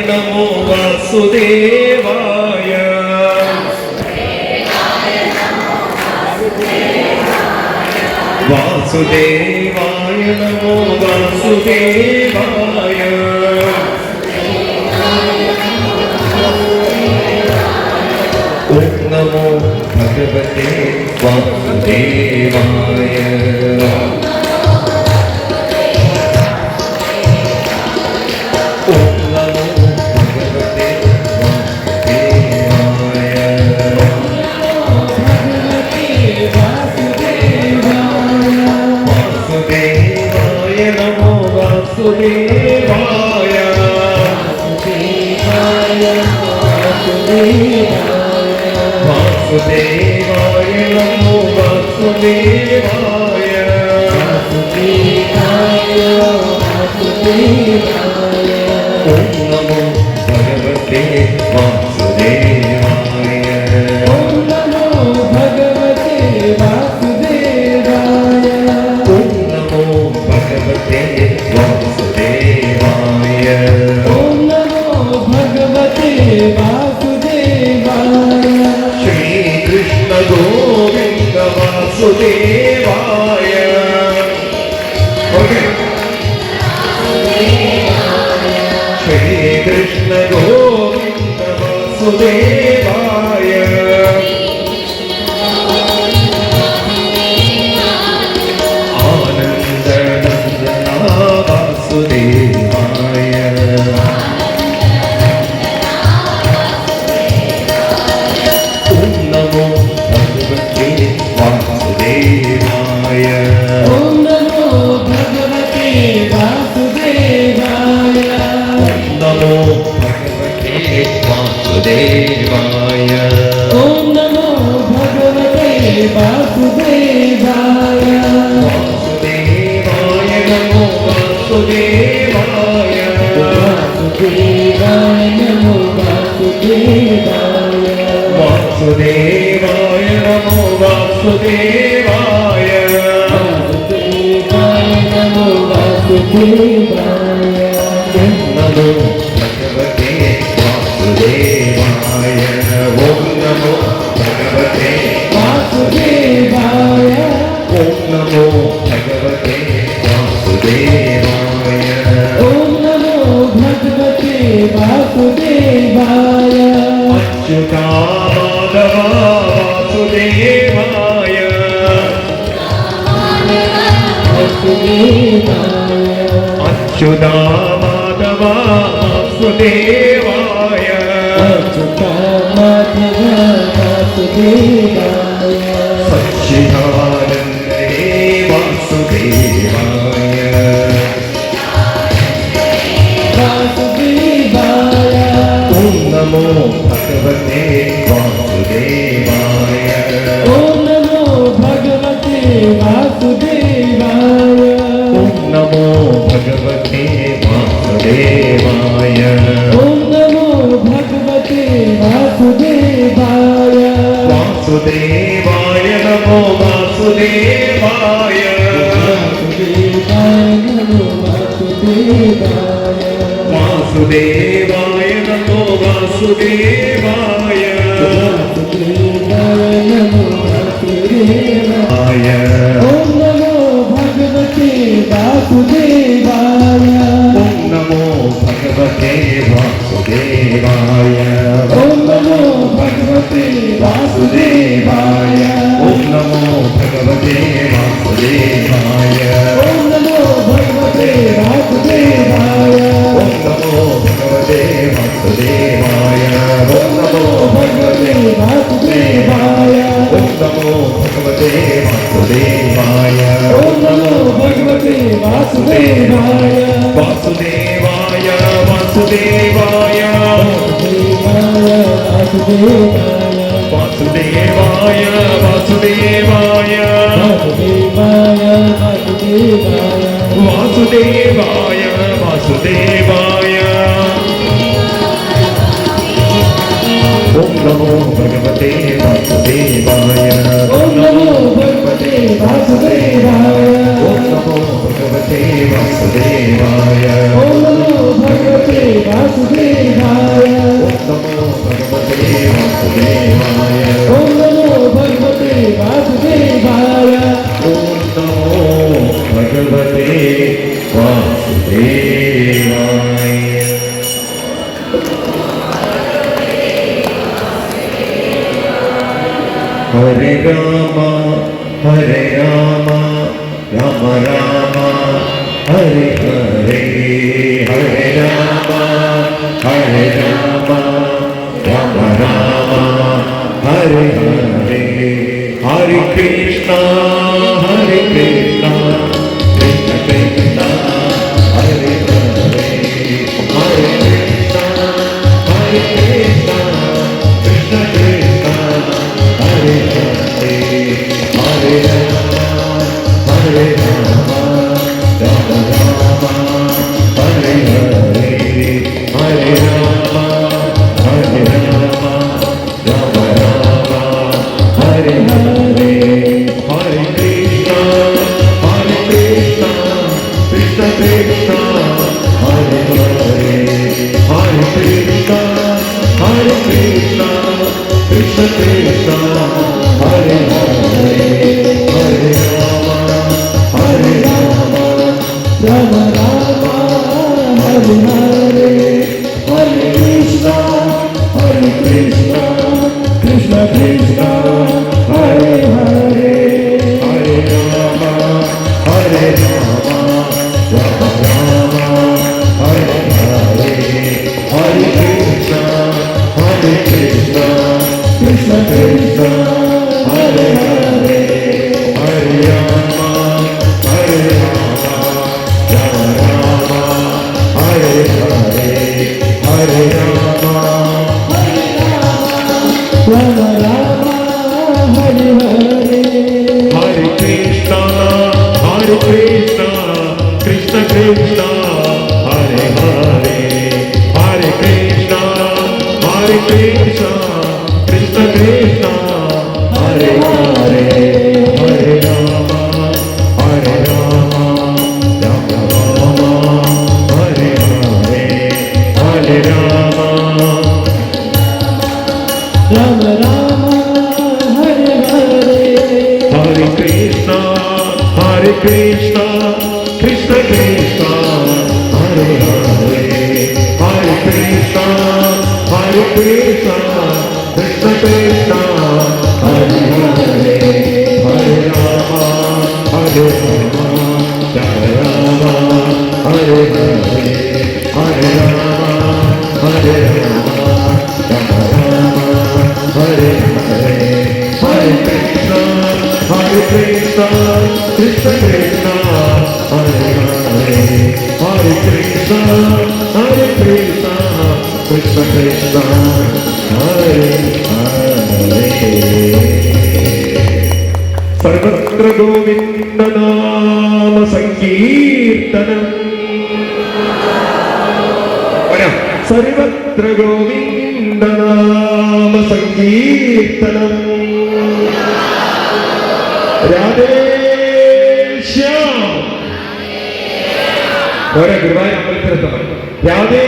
नमो वासुदेवाय वासुदेवाय नमो वासुदेवाय ओम नमो भगवते वासुदेवाय वासुदेवाय वासुदेवाय नमो वासुदेवाय ओम नमो भगवते वासुदेवाय ओम नमो भगवते वासुदेवाय ओम नमो भगवते वासुदेवाय ओम नमो भगवते वासुदेवाय श्री कृष्ण गोविंद वासुदेवाय श्री कृष्ण गोविंद वासुदेवाय आनंद नंदना वासुदेवाय ओम नमो भगवते वासुदेवाय ओम नमो भगवते वासुदेवाय नमो भगवते वासुदेवाय ओम नमो भगवते वासुदेवाय वासुदेवाय नमो वासुदेवाय वासुदेवाय नमो वासुदेवाय वासुदेवाय नमो वासुदेवाय वासुदेवाय नमो वासुदेवाय नमो भगवते वासुदेवाय ओम नमो भगवते वासुदेवाय ओम नमो भगवते वासुदेवाय ओम नमो भगवते वासुदेवाय अच्युता माधव वासुदेवाय वासुदेवाय अच्युता माधव वासुदेवाय अच्युता माधव वासुदेवाय सच्चिदानंदे वासुदेवाय वासुदेवाय ओम नमो भगवते वासुदेवाय ओम नमो भगवते वासुदेवाय ओम नमो भगवते वासुदेवाय ओम नमो भगवते वासुदेवाय वासुदेवाय नमो वासुदेवाय वासुदेवाय नमो वासुदेवाय वासुदेवाय नमो वासुदेवाय वासुदेवाय नमो वासुदेवाय ओम नमो भगवते वासुदेवाय ओम नमो भगवते वासुदेवाय ओम नमो भगवते वासुदेवाय ओम नमो भगवते वासुदेवाय ओम नमो भगवते वासुदेवाय ओम नमो भगवते वासुदेवाय ओम नमो भगवते वासुदेवाय ओम नमो भगवते वासुदेवाय ओम नमो भगवते वासुदेवाय वासुदेवाय वासुदेवाय वासुदेवाय वासुदेवाय वासुदेवाय वासुदेवाय वासुदेवाय वासुदेवाय ओम नमो भगवते वासुदेवाय ओम नमो भगवते वासुदेवाय ओम नमो भगवते वासुदेवाय ओम नमो भगवते वासुदेवाय वासुदेवाय ओम नमो भगवते वासुदेवाय ओम नमो भगवते वासुदेवाय हरे राम राम राम हरे हरे हरे राम राम राम हरे हरे हरे कृष्णा कृष्ण कृष्ण हरे हरे हरे कृष्णा कृष्ण कृष्ण हरे हरे हरे राम राम राम हरे हरे हरे राम राम राम हरे हरे हरे कृष्णा कृष्ण कृष्ण हरे हरे हरे कृष्णा कृष्ण कृष्ण हरे हरे हरे राम राम राम हरे हरे हरे कृष्णा कृष्ण कृष्ण हरे हरे हरे राम राम हरे हरे हरे कृष्णा कृष्ण कृष्ण हरे हरे हरे राम राम हरे हरे हरे राम राम राम हरे हरे हरे कृष्णा कृष्ण कृष्ण हरे हरे हरे कृष्णा कृष्ण कृष्ण हरे हरे हरे राम राम हरे हरे हरे राम राम राम हरे हरे हरे कृष्णा कृष्ण कृष्ण हरे हरे हरे कृष्णा कृष्ण कृष्ण हरे हरे हरे राम राम हरे हरे हरे राम हरे हरे हरे कृष्णा कृष्ण कृष्ण हरे हरे हरे कृष्णा कृष्ण कृष्ण हरे हरे सर्वत्र गोविंद नाम संकीर्तनम् सर्वत्र गोविंद नाम संकीर्तनम् राधे श्याम. Ahora, hermano, raधे